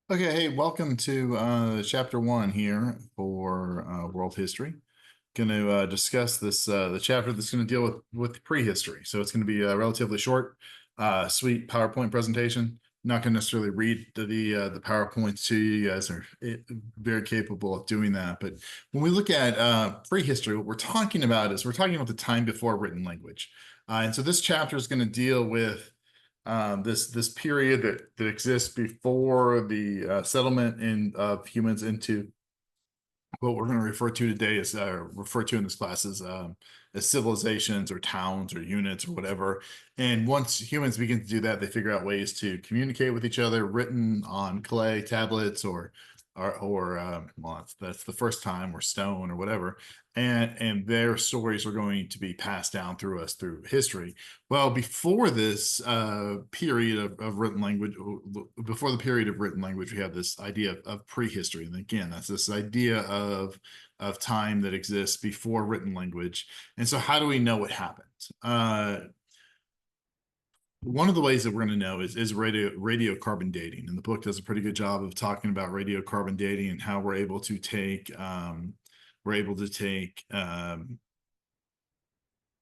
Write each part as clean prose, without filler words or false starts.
Okay, hey, welcome to chapter one here for world history. Going to discuss this the chapter that's going to deal with prehistory. So it's going to be a relatively short, sweet PowerPoint presentation. Not going to necessarily read the PowerPoints to you. You guys are very capable of doing that. But when we look at prehistory, what we're talking about is we're talking about the time before written language. And so this chapter is going to deal with this period that exists before the settlement of humans into what we're going to refer to today as refer to in this class as civilizations or towns or units or whatever. And once humans begin to do that, they figure out ways to communicate with each other, written on clay tablets or well, that's the first time, or stone or whatever. And their stories are going to be passed down through us through history. Well, before this period of written language, before the period of written language, we have this idea of prehistory. And again, that's this idea of time that exists before written language. And so how do we know what happened? One of the ways that we're going to know is radiocarbon dating. And the book does a pretty good job of talking about radiocarbon dating and how we're able to take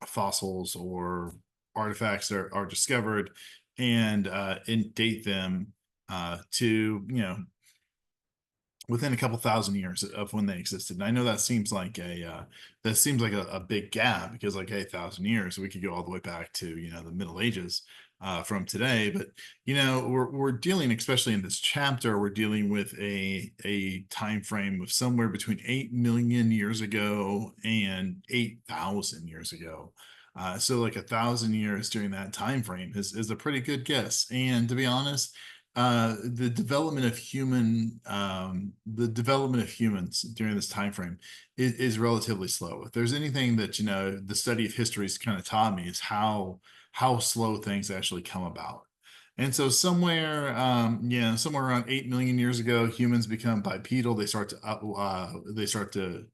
fossils or artifacts that are discovered and date them to within a couple thousand years of when they existed. And I know that seems like a big gap because, like, hey, 1,000 years, we could go all the way back to the Middle Ages from today. But we're dealing, especially in this chapter, we're dealing with a time frame of somewhere between 8 million years ago and 8,000 years ago. So like 1,000 years during that time frame is a pretty good guess. And to be honest, the development of humans during this time frame is relatively slow. If there's anything that the study of history has kind of taught me, is how slow things actually come about. And so somewhere around 8 million years ago, humans become bipedal. They start to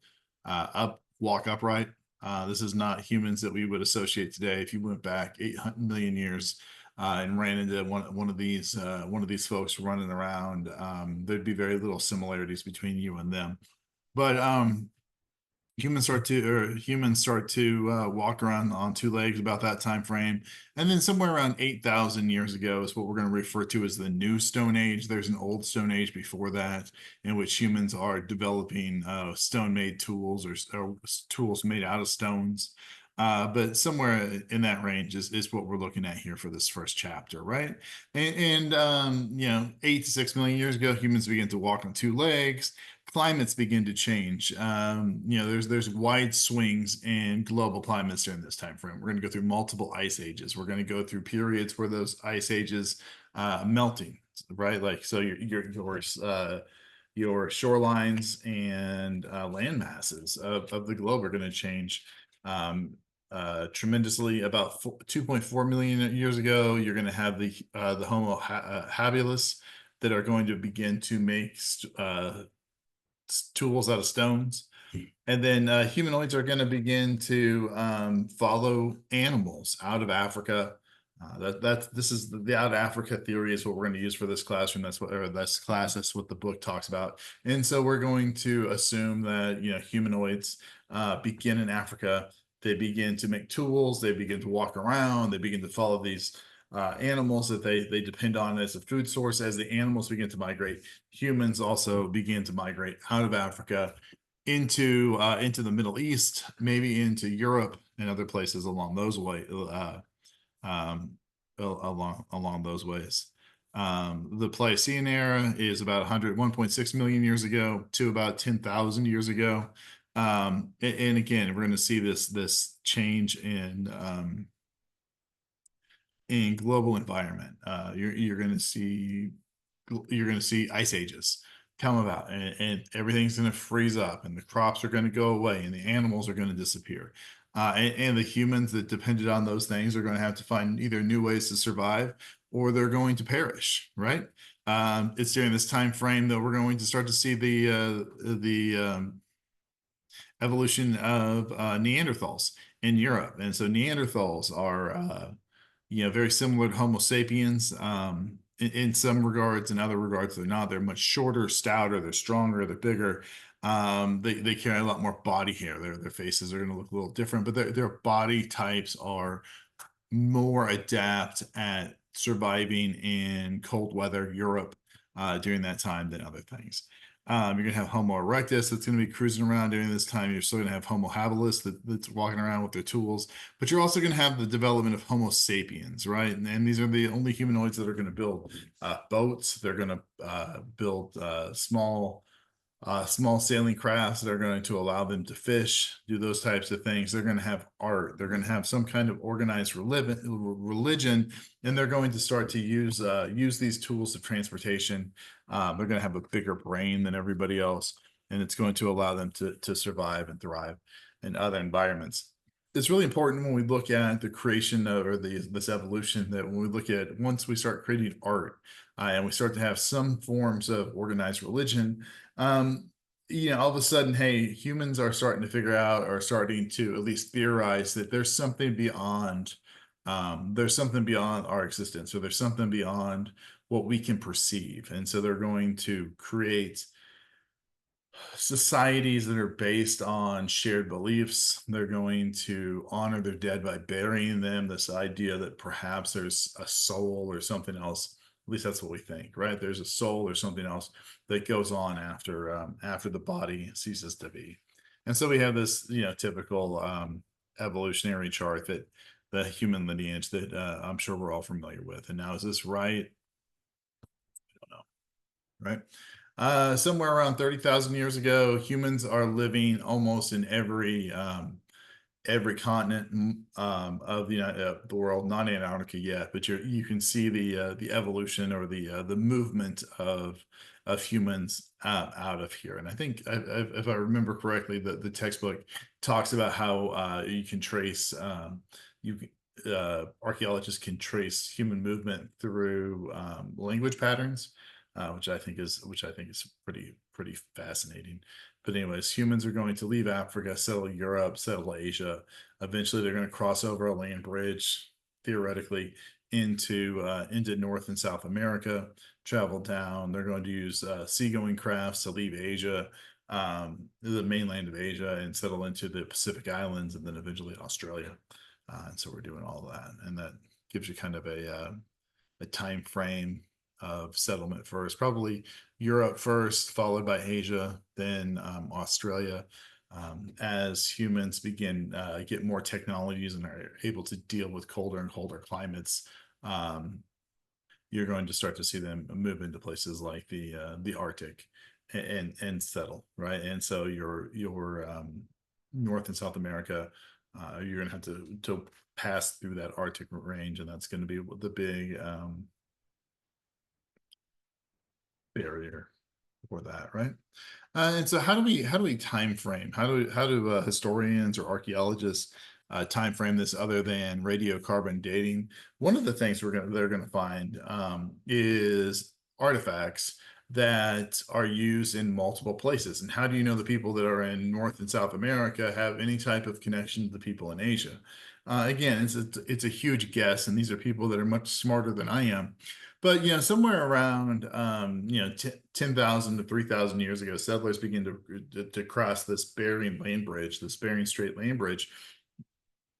walk upright. This is not humans that we would associate today. If you went back 800 million years and ran into one of these folks running around, there'd be very little similarities between you and them. But humans start to walk around on two legs about that time frame. And then somewhere around 8,000 years ago is what we're going to refer to as the new Stone Age. There's an old Stone Age before that, in which humans are developing stone-made tools or tools made out of stones. But somewhere in that range is what we're looking at here for this first chapter, right? And 8 to 6 million years ago, humans began to walk on two legs. Climates begin to change. There's wide swings in global climates during this time frame. We're going to go through multiple ice ages. We're going to go through periods where those ice ages melting, right? Like, so your shorelines and land masses of the globe are going to change tremendously. About 2.4 million years ago, you're going to have the Homo habilis that are going to begin to make tools out of stones. And then humanoids are going to begin to follow animals out of Africa. This is the out of Africa theory is what we're going to use for this classroom. That's what the book talks about. And so we're going to assume that humanoids begin in Africa. They begin to make tools. They begin to walk around. They begin to follow these animals that they depend on as a food source. As the animals begin to migrate, humans also begin to migrate out of Africa into the Middle East, maybe into Europe and other places along those along those ways. The Pliocene era is about 1.6 million years ago to about 10,000 years ago. And again, we're going to see this change in global environment. You're going to see ice ages come about, and everything's going to freeze up, and the crops are going to go away, and the animals are going to disappear. And the humans that depended on those things are going to have to find either new ways to survive, or they're going to perish, right? It's during this time frame that we're going to start to see the evolution of Neanderthals in Europe. And so Neanderthals are very similar to Homo sapiens, in some regards, in other regards, they're not. They're much shorter, stouter, they're stronger, they're bigger. They carry a lot more body hair. Their faces are going to look a little different, but their body types are more adept at surviving in cold weather Europe during that time than other things. You're going to have Homo erectus that's going to be cruising around during this time. You're still going to have Homo habilis that's walking around with their tools, but you're also going to have the development of Homo sapiens, right? And these are the only humanoids that are going to build boats. They're going to build small sailing crafts that are going to allow them to fish, do those types of things. They're going to have art. They're going to have some kind of organized religion, and they're going to start to use these tools of transportation. They're going to have a bigger brain than everybody else, and it's going to allow them to survive and thrive in other environments. It's really important when we look at the creation of, or this evolution, that when we look at, once we start creating art and we start to have some forms of organized religion, um, all of a sudden, hey, humans are starting to figure out, or starting to at least theorize, that there's something beyond our existence, or there's something beyond what we can perceive. And so they're going to create societies that are based on shared beliefs. They're going to honor their dead by burying them. This idea that perhaps there's a soul or something else. At least that's what we think, right? There's a soul or something else that goes on after the body ceases to be. And so we have this, typical evolutionary chart, that the human lineage that I'm sure we're all familiar with. And now, is this right? I don't know, right? Somewhere around 30,000 years ago, humans are living almost in every continent of the world, not Antarctica yet, but you can see the evolution, or the movement of humans out of here. And I think, if I remember correctly, the textbook talks about how you can trace you archaeologists can trace human movement through language patterns, which I think is pretty fascinating. But anyways, humans are going to leave Africa, settle Europe, settle Asia. Eventually, they're going to cross over a land bridge, theoretically, into North and South America, travel down. They're going to use seagoing crafts to leave Asia, the mainland of Asia, and settle into the Pacific Islands, and then eventually Australia. And so we're doing all that, and that gives you kind of a time frame of settlement first, probably Europe first, followed by Asia, then Australia. As humans begin get more technologies and are able to deal with colder and colder climates, you're going to start to see them move into places like the Arctic, and settle, right? And so your North and South America, you're going to have to pass through that Arctic range, and that's going to be the big barrier for that, right? And so, how do we time frame? How do historians or archaeologists time frame this, other than radiocarbon dating? One of the things they're gonna find is artifacts that are used in multiple places. And how do you know the people that are in North and South America have any type of connection to the people in Asia? Again, it's a huge guess, and these are people that are much smarter than I am. But somewhere around 10,000 to 3,000 years ago, settlers begin to cross this Bering Strait land bridge,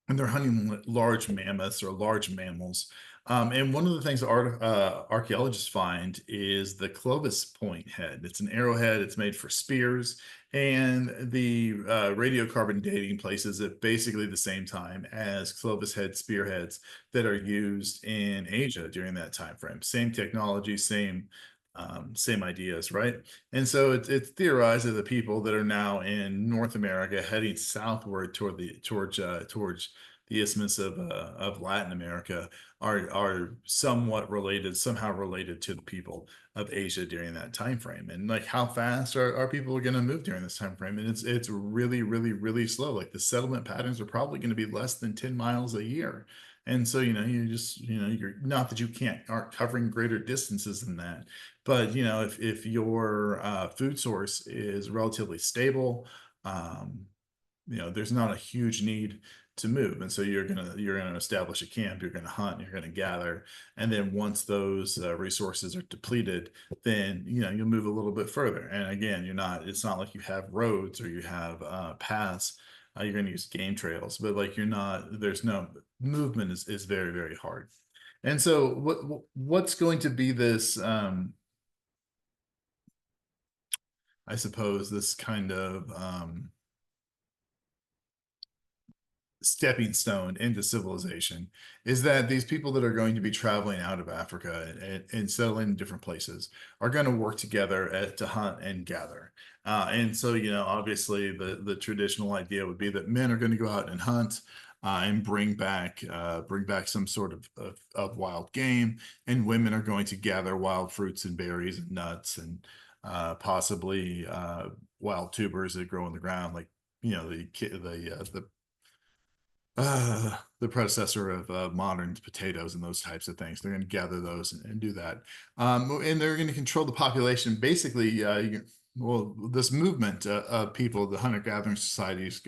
and they're hunting large mammoths, or large mammals. And one of the things archaeologists find is the Clovis point head. It's an arrowhead. It's made for spears, and the radiocarbon dating places at basically the same time as Clovis head spearheads that are used in Asia during that time frame. Same technology, same ideas, right? And so it's theorized that the people that are now in North America, heading southward towards the isthmus of Latin America, are somehow related to the people of Asia during that time frame. And like, how fast are people going to move during this time frame? And it's really, really, really slow. Like, the settlement patterns are probably going to be less than 10 miles a year. And so, you're not that you aren't covering greater distances than that, but if your food source is relatively stable, there's not a huge need to move. And so you're gonna establish a camp, you're gonna hunt, you're gonna gather, and then once those resources are depleted, then you'll move a little bit further. And again, it's not like you have roads or you have paths. You're going to use game trails, but like you're not, there's no movement is very, very hard. And so what's going to be this, I suppose, this kind of stepping stone into civilization is that these people that are going to be traveling out of Africa and settling in different places are going to work together to hunt and gather. And so, obviously the traditional idea would be that men are going to go out and hunt and bring back some sort of wild game, and women are going to gather wild fruits and berries and nuts and possibly wild tubers that grow in the ground, like the predecessor of modern potatoes and those types of things. They're going to gather those and do that, and they're going to control the population. Basically, this movement of people, the hunter-gathering societies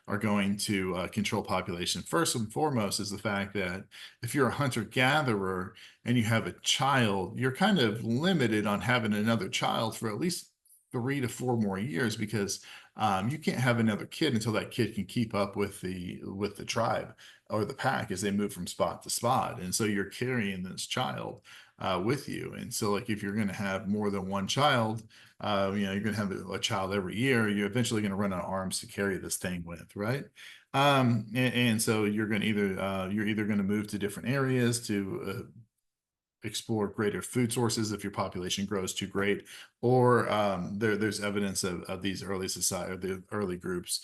are going to control population. First and foremost is the fact that if you're a hunter-gatherer and you have a child, you're kind of limited on having another child for at least 3 to 4 more years, because you can't have another kid until that kid can keep up with the tribe or the pack as they move from spot to spot. And so you're carrying this child with you. And so, like, if you're going to have more than one child, you're going to have a child every year. You're eventually going to run out of arms to carry this thing with, right? And so you're either going to move to different areas to explore greater food sources if your population grows too great, or there's evidence of these early society, or the early groups,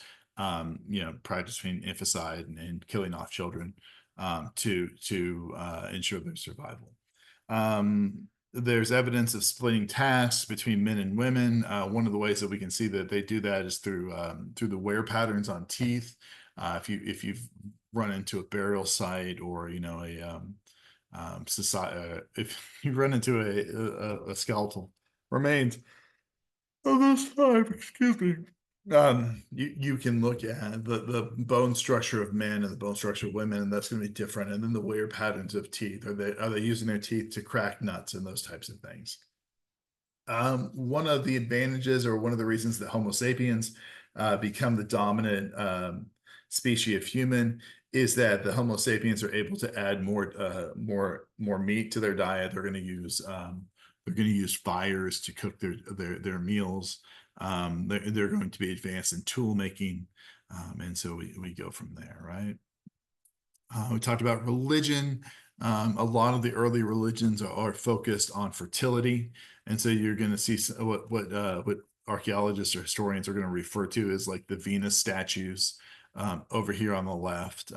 practicing infanticide and killing off children to ensure their survival. There's evidence of splitting tasks between men and women. One of the ways that we can see that they do that is through the wear patterns on teeth. If you've run into a burial site, or society, if you run into a skeletal remains of this time, excuse me, you can look at the bone structure of men and the bone structure of women, and that's going to be different. And then the wear patterns of teeth, are they using their teeth to crack nuts and those types of things? One of the advantages, or one of the reasons that Homo sapiens become the dominant species of human, is that the Homo sapiens are able to add more meat to their diet. They're going to use fires to cook their meals. They're going to be advanced in tool making, and so we go from there, right? We talked about religion. A lot of the early religions are focused on fertility, and so you're going to see what archaeologists or historians are going to refer to as like the Venus statues. Over here on the left,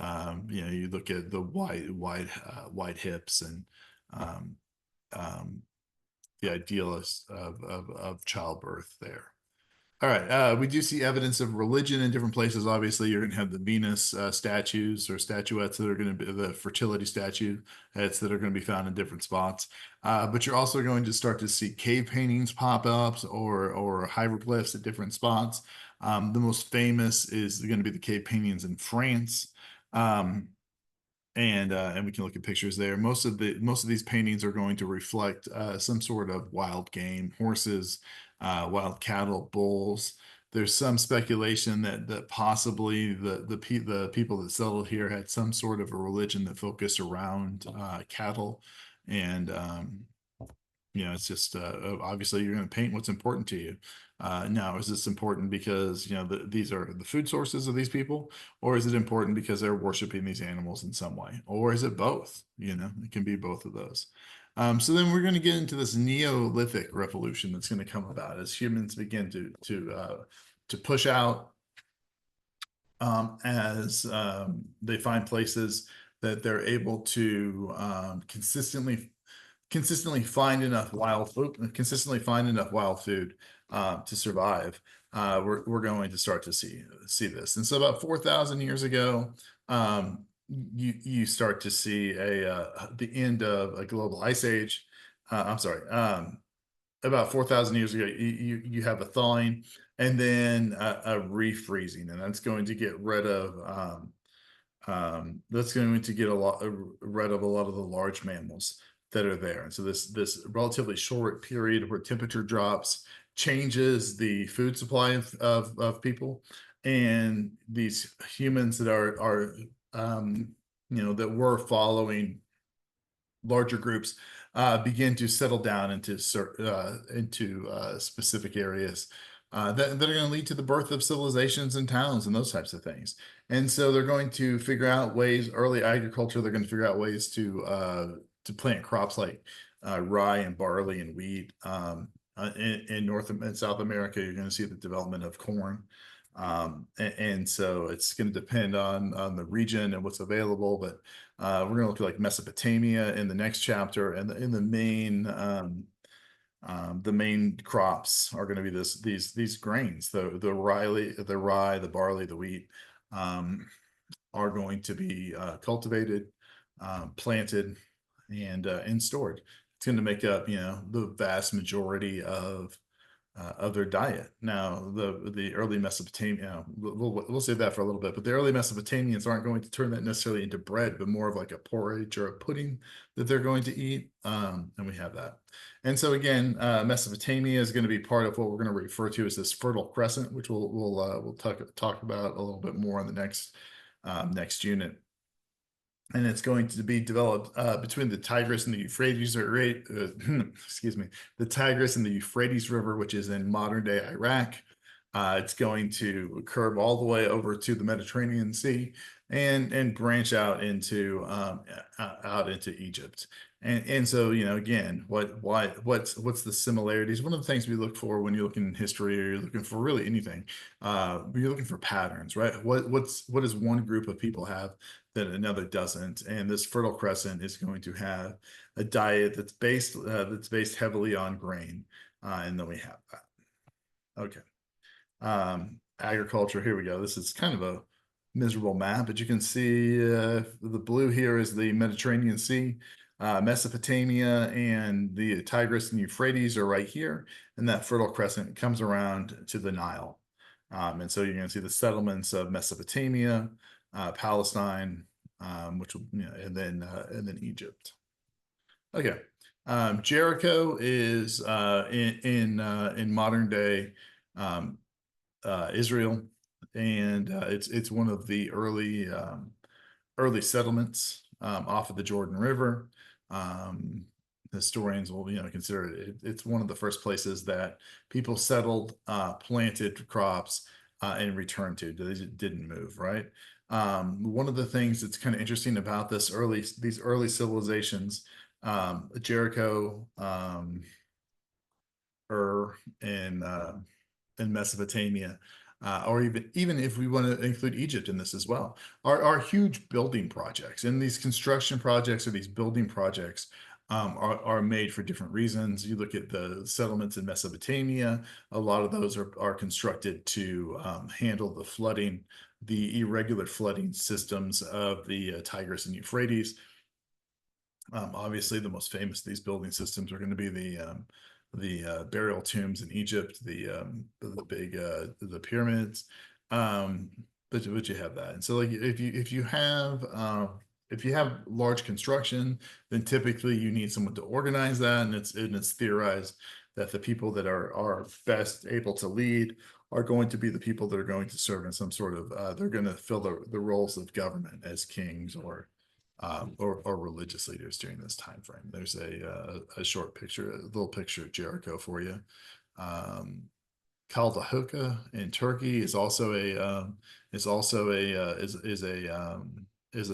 you look at the wide hips and um, the idealist of childbirth there. All right, we do see evidence of religion in different places. Obviously, you're going to have the Venus statues or statuettes that are going to be the fertility statuettes that are going to be found in different spots. But you're also going to start to see cave paintings pop up, or hieroglyphs at different spots. The most famous is going to be the cave paintings in France. And we can look at pictures there. Most of these paintings are going to reflect some sort of wild game, horses, wild cattle, bulls. There's some speculation that possibly the people that settled here had some sort of a religion that focused around cattle, and it's just obviously you're going to paint what's important to you. Now, is this important because these are the food sources of these people, or is it important because they're worshiping these animals in some way, or is it both? It can be both of those. So then we're going to get into this Neolithic revolution that's going to come about as humans begin to push out, as they find places that they're able to consistently find enough wild food, to survive. We're going to start to see this. And so about 4,000 years ago, you start to see the end of a global ice age. I'm sorry. about 4,000 years ago, you have a thawing and then a refreezing, and that's going to get rid of that's going to get a lot rid of a lot of the large mammals that are there. And so this relatively short period where temperature drops changes the food supply of people, and these humans that are that were following larger groups begin to settle down into specific areas that are going to lead to the birth of civilizations and towns and those types of things. And so they're going to figure out ways. Early agriculture, they're going to figure out ways to plant crops like rye and barley and wheat. In North and South America, you're going to see the development of corn. And so it's going to depend on the region and what's available, but we're going to look at like Mesopotamia in the next chapter, and in the main crops are going to be these grains, the rye, the barley, the wheat, are going to be cultivated, planted, and stored. It's going to make up the vast majority of their diet. Now, the early Mesopotamia, we'll save that for a little bit, but the early Mesopotamians aren't going to turn that necessarily into bread, but more of like a porridge or a pudding that they're going to eat. And we have that. And so again, Mesopotamia is going to be part of what we're going to refer to as this Fertile Crescent, which we'll talk about a little bit more in the next unit. And it's going to be developed between the Tigris and the Euphrates, excuse me, the Tigris and the Euphrates River, which is in modern day Iraq. It's going to curve all the way over to the Mediterranean Sea and branch out into Egypt. And so again, what's the similarities? One of the things we look for when you're looking in history, or you're looking for really anything, you're looking for patterns, right? What does one group of people have that another doesn't? And this Fertile Crescent is going to have a diet that's based heavily on grain, and then we have that. Okay. Agriculture, here we go. This is kind of a miserable map, but you can see the blue here is the Mediterranean Sea. Mesopotamia and the Tigris and Euphrates are right here, and that Fertile Crescent comes around to the Nile. And so you're going to see the settlements of Mesopotamia, Palestine, and then Egypt. Okay. Jericho is in modern day Israel, and it's one of the early settlements off of the Jordan River. Historians will consider it's one of the first places that people settled, planted crops, and returned to. They didn't move, right? One of the things that's kind of interesting about these early civilizations, Jericho, in Mesopotamia, or even if we want to include Egypt in this as well, are huge building projects. And these construction projects or these building projects are made for different reasons. You look at the settlements in Mesopotamia, a lot of those are constructed to handle the flooding, the irregular flooding systems of the Tigris and Euphrates. Obviously, the most famous of these building systems are going to be the burial tombs in Egypt, the pyramids, but you have that. And so like if you have large construction, then typically you need someone to organize that, and it's theorized that the people that are best able to lead are going to be the people that are going to serve in some sort of they're going to fill the roles of government as kings or religious leaders during this time frame. There's a short picture, a little picture of Jericho for you. Kaldahoka in Turkey is also a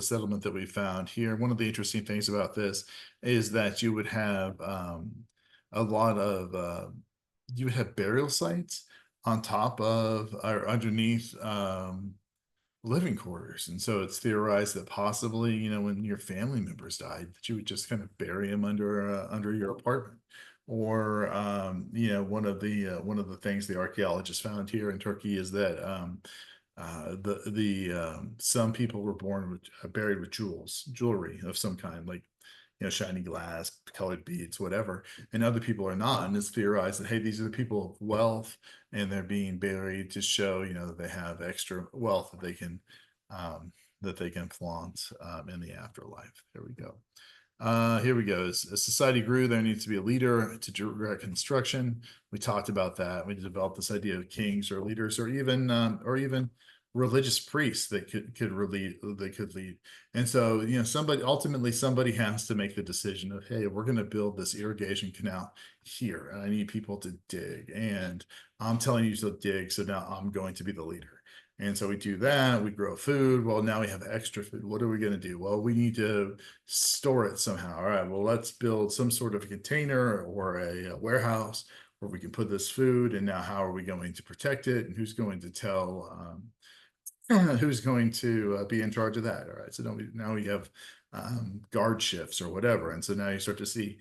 settlement that we found here. One of the interesting things about this is that you would have a lot of you would have burial sites on top of or underneath living quarters. And so it's theorized that possibly, when your family members died, that you would just kind of bury them under your apartment. Or one of the things the archaeologists found here in Turkey is that some people were buried with jewelry of some kind, like shiny glass, colored beads, whatever, and other people are not. And it's theorized that, hey, these are the people of wealth, and they're being buried to show, that they have extra wealth um, that they can flaunt in the afterlife. There we go. Here we go. As society grew, there needs to be a leader to direct construction. We talked about that. We developed this idea of kings or leaders, or even religious priests that could lead. And so, somebody has to make the decision of, hey, we're going to build this irrigation canal here, and I need people to dig, and I'm telling you to dig, so now I'm going to be the leader. And so we do that, we grow food. Well, now we have extra food. What are we going to do? Well, we need to store it somehow. All right, well, let's build some sort of a container or a warehouse where we can put this food. And now how are we going to protect it? And who's going to tell, who's going to be in charge of that? All right, so now we have guard shifts or whatever. And so now you start to see,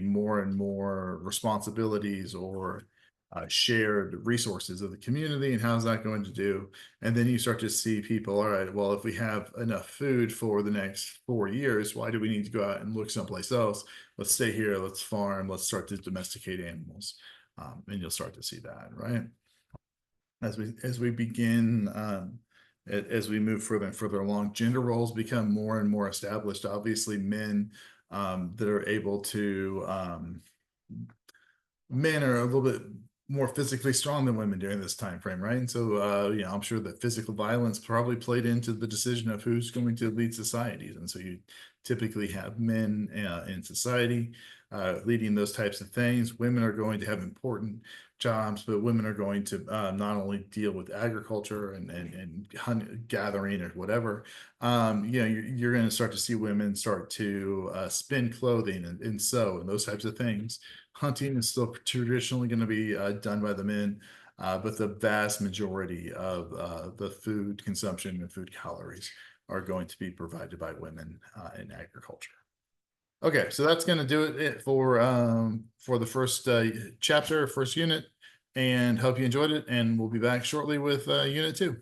more and more responsibilities or shared resources of the community, and how's that going to do? And then you start to see people, all right, well, if we have enough food for the next 4 years, why do we need to go out and look someplace else? Let's stay here, let's farm, let's start to domesticate animals. And you'll start to see that, right? As we begin, as we move further and further along, gender roles become more and more established. Obviously, men that are able to men are a little bit more physically strong than women during this time frame, right? And so, I'm sure that physical violence probably played into the decision of who's going to lead societies. And so you typically have men in society leading those types of things. Women are going to have important jobs, but women are going to not only deal with agriculture and gathering or whatever. You're going to start to see women start to spin clothing and sew and those types of things. Hunting is still traditionally going to be done by the men, but the vast majority of the food consumption and food calories are going to be provided by women in agriculture. Okay, so that's going to do it for the first chapter, first unit, and hope you enjoyed it. And we'll be back shortly with unit 2.